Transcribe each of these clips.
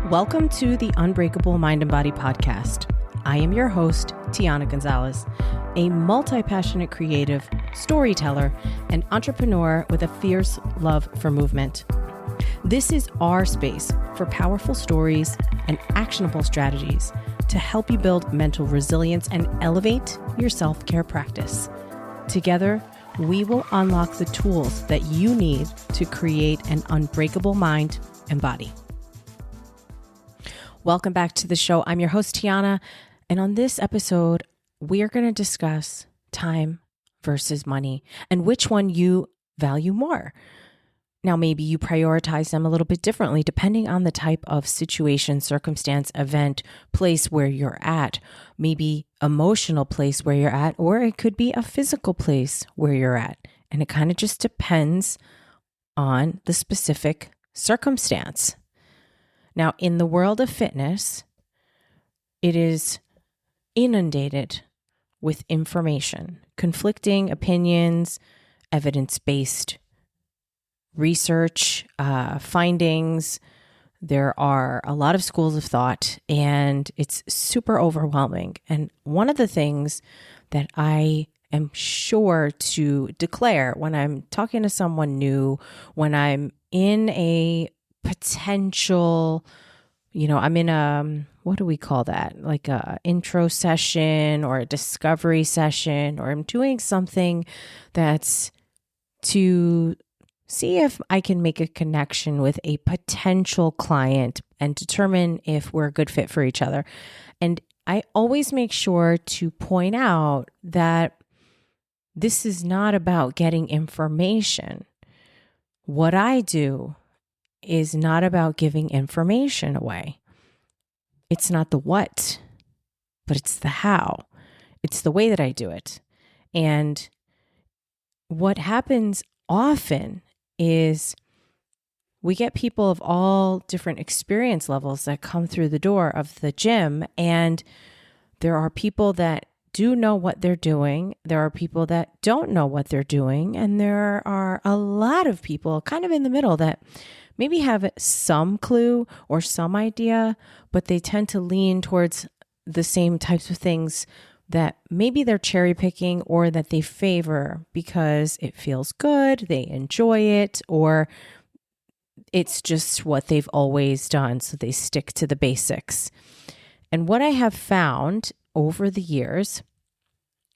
Welcome to the Unbreakable Mind and Body podcast. I am your host, Tiana Gonzalez, a multi-passionate creative, storyteller, and entrepreneur with a fierce love for movement. This is our space for powerful stories and actionable strategies to help you build mental resilience and elevate your self-care practice. Together, we will unlock the tools that you need to create an unbreakable mind and body. Welcome back to the show. I'm your host, Tiana, and on this episode, we are going to discuss time versus money and which one you value more. Now, maybe you prioritize them a little bit differently depending on the type of situation, circumstance, event, place where you're at, maybe emotional place where you're at, or it could be a physical place where you're at. And it kind of just depends on the specific circumstance. Now, in the world of fitness, it is inundated with information, conflicting opinions, evidence-based research, findings. There are a lot of schools of thought, and it's super overwhelming. And one of the things that I am sure to declare when I'm talking to someone new, when I'm in a potential, I'm in a, what do we call that? Like a intro session or a discovery session, or I'm doing something that's to see if I can make a connection with a potential client and determine if we're a good fit for each other. And I always make sure to point out that this is not about getting information. What I do is not about giving information away. It's not the what, but it's the how. It's the way that I do it. And what happens often is we get people of all different experience levels that come through the door of the gym, and there are people that do know what they're doing. There are people that don't know what they're doing, and there are a lot of people kind of in the middle that maybe have some clue or some idea, but they tend to lean towards the same types of things that maybe they're cherry picking or that they favor because it feels good, they enjoy it, or it's just what they've always done. So they stick to the basics. And what I have found over the years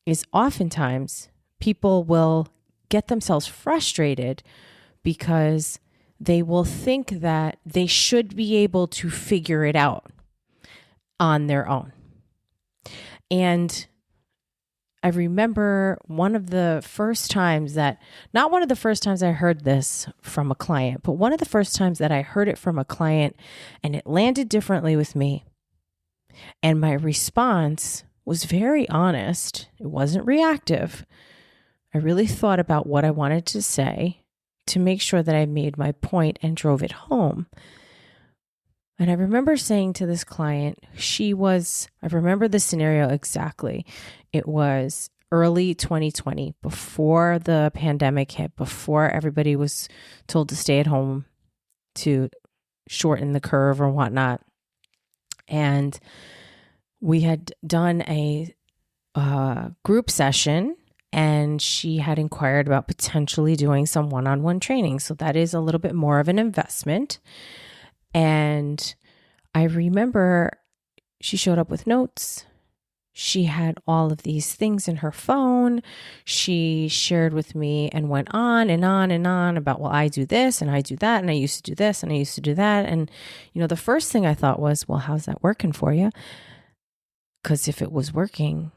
is oftentimes people will get themselves frustrated because they will think that they should be able to figure it out on their own. And I remember one of the first times not one of the first times I heard this from a client, but one of the first times that I heard it from a client, and it landed differently with me. And my response was very honest. It wasn't reactive. I really thought about what I wanted to say to make sure that I made my point and drove it home. And I remember saying to this client, I remember the scenario exactly. It was early 2020, before the pandemic hit, before everybody was told to stay at home to shorten the curve or whatnot. And we had done a group session, and she had inquired about potentially doing some one-on-one training. So that is a little bit more of an investment. And I remember she showed up with notes. She had all of these things in her phone. She shared with me and went on and on and on about, well, I do this and I do that, and I used to do this and I used to do that. And, the first thing I thought was, well, how's that working for you? Because if it was working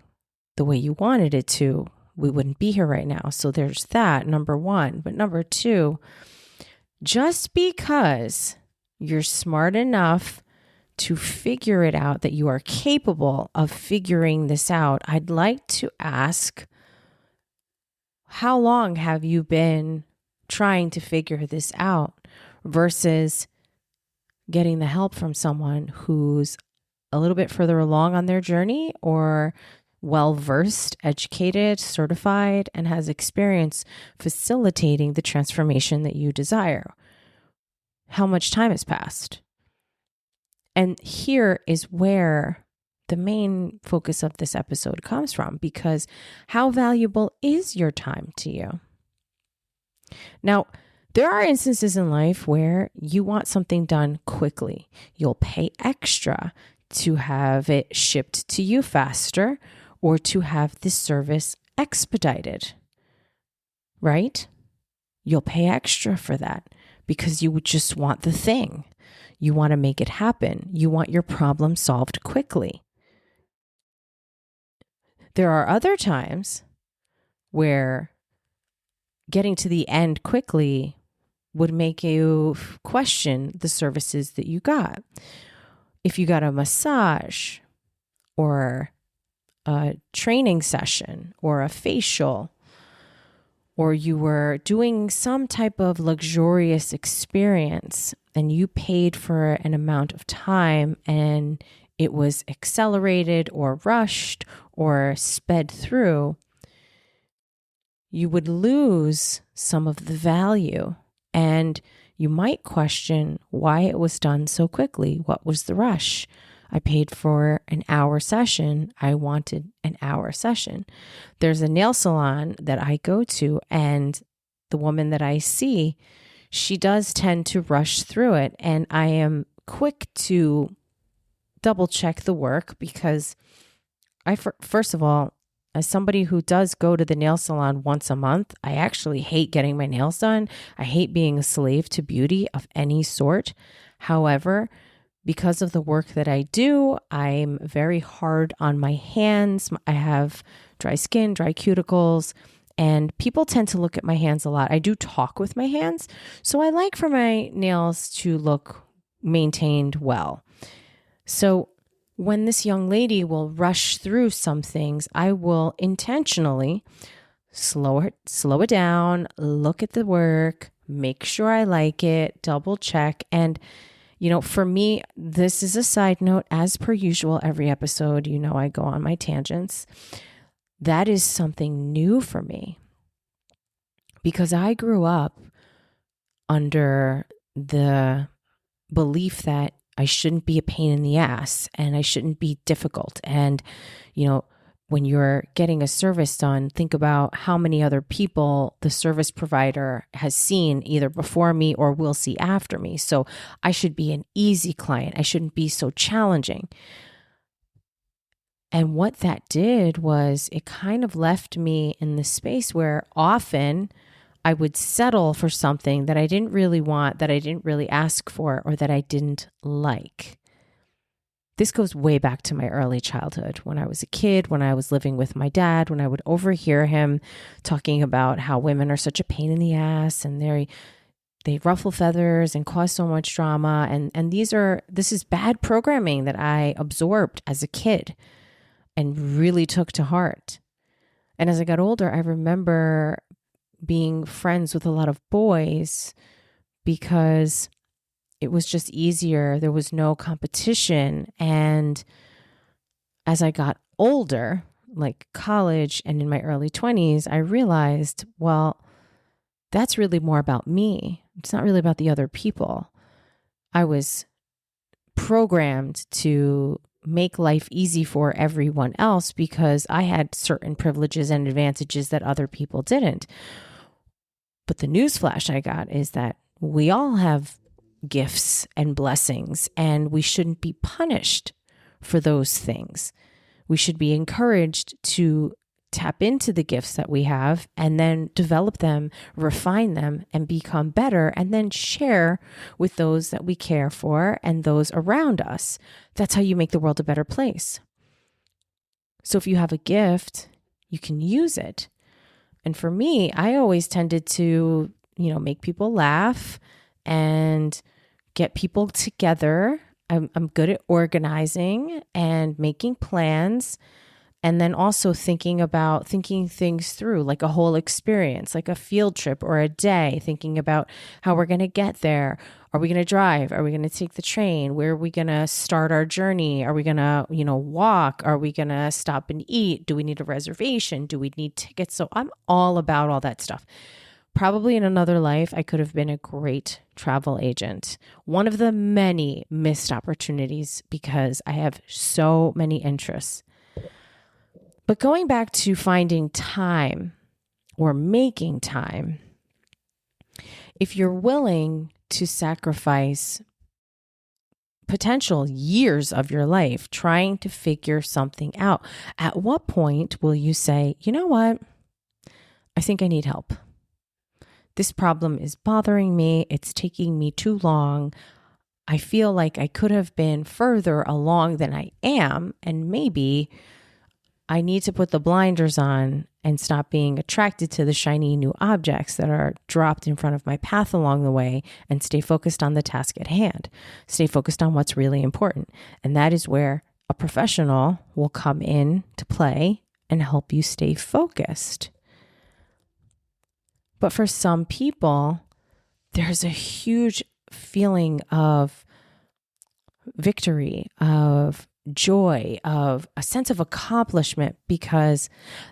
the way you wanted it to, we wouldn't be here right now. So there's that, number one. But number two, just because you're smart enough to figure it out, that you are capable of figuring this out, I'd like to ask, how long have you been trying to figure this out versus getting the help from someone who's a little bit further along on their journey, or well-versed, educated, certified, and has experience facilitating the transformation that you desire? How much time has passed? And here is where the main focus of this episode comes from, because how valuable is your time to you? Now, there are instances in life where you want something done quickly. You'll pay extra to have it shipped to you faster or to have this service expedited, right? You'll pay extra for that because you would just want the thing. You want to make it happen. You want your problem solved quickly. There are other times where getting to the end quickly would make you question the services that you got. If you got a massage or a training session or a facial, or you were doing some type of luxurious experience and you paid for an amount of time and it was accelerated or rushed or sped through, you would lose some of the value. And you might question why it was done so quickly. What was the rush? I paid for an hour session. I wanted an hour session. There's a nail salon that I go to, and the woman that I see, she does tend to rush through it. And I am quick to double check the work because first of all, as somebody who does go to the nail salon once a month, I actually hate getting my nails done. I hate being a slave to beauty of any sort. However, because of the work that I do, I'm very hard on my hands. I have dry skin, dry cuticles, and people tend to look at my hands a lot. I do talk with my hands, so I like for my nails to look maintained well. So when this young lady will rush through some things, I will intentionally slow it down, look at the work, make sure I like it, double check. And, for me, this is a side note, as per usual, every episode, I go on my tangents. That is something new for me because I grew up under the belief that I shouldn't be a pain in the ass and I shouldn't be difficult. And, when you're getting a service done, think about how many other people the service provider has seen either before me or will see after me. So I should be an easy client. I shouldn't be so challenging. And what that did was it kind of left me in the space where often I would settle for something that I didn't really want, that I didn't really ask for, or that I didn't like. This goes way back to my early childhood. When I was a kid, when I was living with my dad, when I would overhear him talking about how women are such a pain in the ass and they ruffle feathers and cause so much drama. And this is bad programming that I absorbed as a kid and really took to heart. And as I got older, I remember being friends with a lot of boys because it was just easier. There was no competition. And as I got older, like college and in my early 20s, I realized, well, that's really more about me. It's not really about the other people. I was programmed to make life easy for everyone else because I had certain privileges and advantages that other people didn't. But the newsflash I got is that we all have gifts and blessings, and we shouldn't be punished for those things. We should be encouraged to tap into the gifts that we have and then develop them, refine them, and become better, and then share with those that we care for and those around us. That's how you make the world a better place. So if you have a gift, you can use it. And for me, I always tended to, make people laugh and get people together. I'm good at organizing and making plans. And then also thinking things through, like a whole experience, like a field trip or a day, thinking about how we're going to get there. Are we going to drive? Are we going to take the train? Where are we going to start our journey? Are we going to, walk? Are we going to stop and eat? Do we need a reservation? Do we need tickets? So I'm all about all that stuff. Probably in another life, I could have been a great travel agent. One of the many missed opportunities because I have so many interests. But going back to finding time or making time, if you're willing to sacrifice potential years of your life trying to figure something out, at what point will you say, you know what? I think I need help. This problem is bothering me. It's taking me too long. I feel like I could have been further along than I am, and maybe I need to put the blinders on and stop being attracted to the shiny new objects that are dropped in front of my path along the way and stay focused on the task at hand. Stay focused on what's really important. And that is where a professional will come in to play and help you stay focused. But for some people, there's a huge feeling of victory, of joy, of a sense of accomplishment because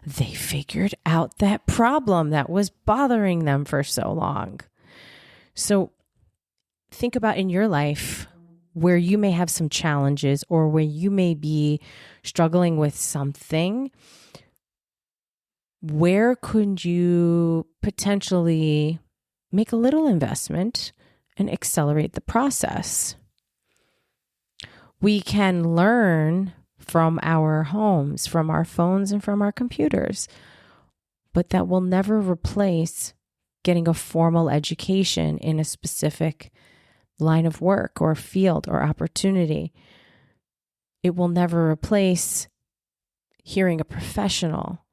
they figured out that problem that was bothering them for so long. So think about in your life where you may have some challenges or where you may be struggling with something. Where could you potentially make a little investment and accelerate the process? We can learn from our homes, from our phones, and from our computers, but that will never replace getting a formal education in a specific line of work or field or opportunity. It will never replace hearing a professional,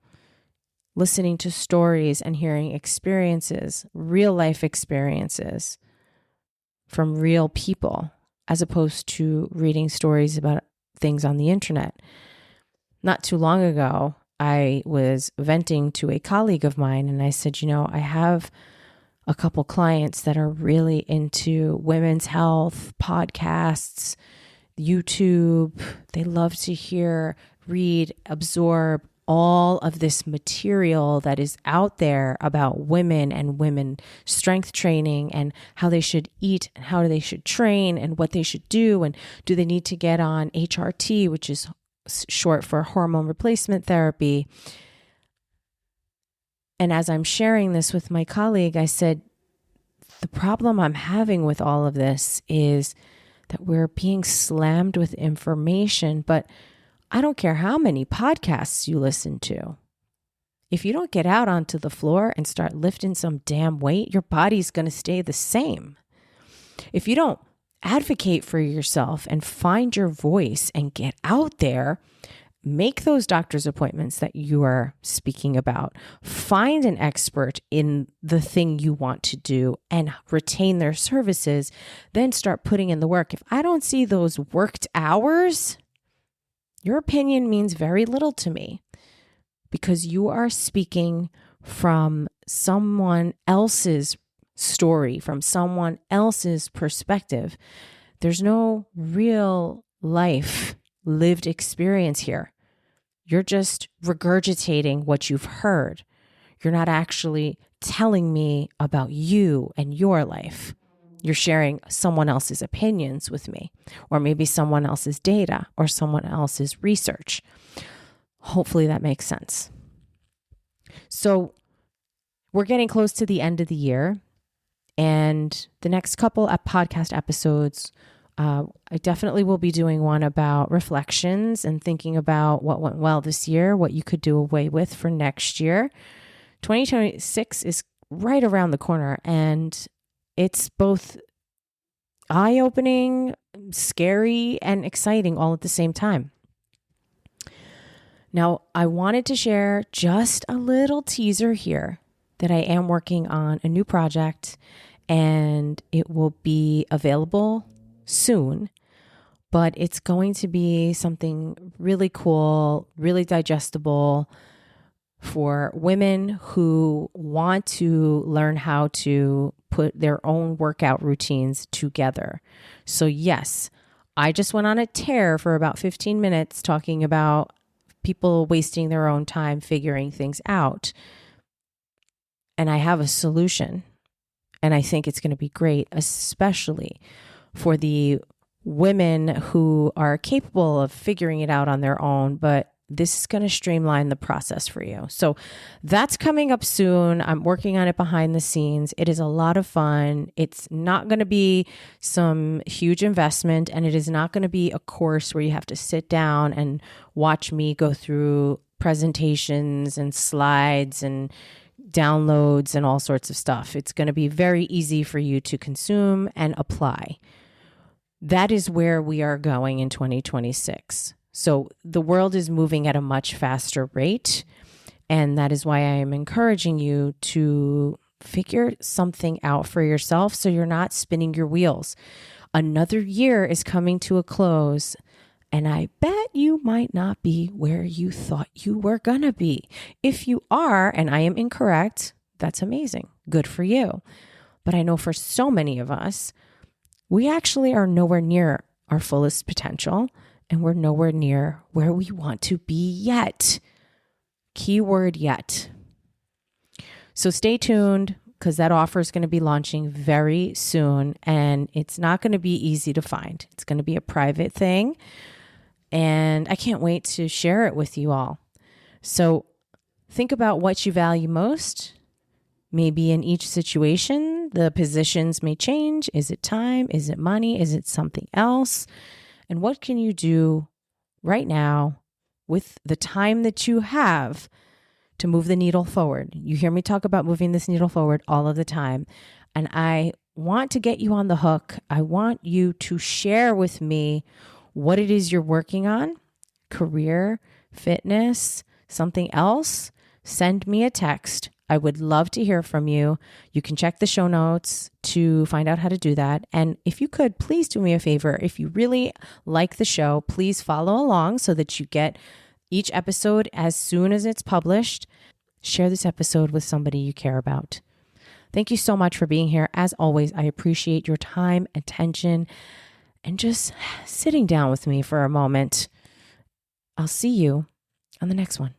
listening to stories and hearing experiences, real life experiences from real people, as opposed to reading stories about things on the internet. Not too long ago, I was venting to a colleague of mine and I said, I have a couple clients that are really into women's health, podcasts, YouTube. They love to hear, read, absorb all of this material that is out there about women and women strength training and how they should eat and how they should train and what they should do. And do they need to get on HRT, which is short for hormone replacement therapy? And as I'm sharing this with my colleague, I said, the problem I'm having with all of this is that we're being slammed with information, but I don't care how many podcasts you listen to. If you don't get out onto the floor and start lifting some damn weight, your body's going to stay the same. If you don't advocate for yourself and find your voice and get out there, make those doctor's appointments that you are speaking about, find an expert in the thing you want to do and retain their services, then start putting in the work. If I don't see those worked hours, your opinion means very little to me because you are speaking from someone else's story, from someone else's perspective. There's no real life lived experience here. You're just regurgitating what you've heard. You're not actually telling me about you and your life. You're sharing someone else's opinions with me, or maybe someone else's data or someone else's research. Hopefully that makes sense. So we're getting close to the end of the year, and the next couple of podcast episodes, I definitely will be doing one about reflections and thinking about what went well this year, what you could do away with for next year. 2026 is right around the corner, and it's both eye-opening, scary, and exciting all at the same time. Now, I wanted to share just a little teaser here that I am working on a new project, and it will be available soon, but it's going to be something really cool, really digestible for women who want to learn how to put their own workout routines together. So yes, I just went on a tear for about 15 minutes talking about people wasting their own time figuring things out. And I have a solution. And I think it's going to be great, especially for the women who are capable of figuring it out on their own, but this is going to streamline the process for you. So that's coming up soon. I'm working on it behind the scenes. It is a lot of fun. It's not going to be some huge investment, and it is not going to be a course where you have to sit down and watch me go through presentations and slides and downloads and all sorts of stuff. It's going to be very easy for you to consume and apply. That is where we are going in 2026. So the world is moving at a much faster rate. And that is why I am encouraging you to figure something out for yourself so you're not spinning your wheels. Another year is coming to a close, and I bet you might not be where you thought you were going to be. If you are, and I am incorrect, that's amazing. Good for you. But I know for so many of us, we actually are nowhere near our fullest potential, and we're nowhere near where we want to be yet. Keyword yet. So stay tuned, because that offer is going to be launching very soon, and it's not going to be easy to find. It's going to be a private thing, and I can't wait to share it with you all. So think about what you value most. Maybe in each situation, the positions may change. Is it time? Is it money? Is it something else? And what can you do right now with the time that you have to move the needle forward? You hear me talk about moving this needle forward all of the time. And I want to get you on the hook. I want you to share with me what it is you're working on, career, fitness, something else. Send me a text. I would love to hear from you. You can check the show notes to find out how to do that. And if you could, please do me a favor. If you really like the show, please follow along so that you get each episode as soon as it's published. Share this episode with somebody you care about. Thank you so much for being here. As always, I appreciate your time, attention, and just sitting down with me for a moment. I'll see you on the next one.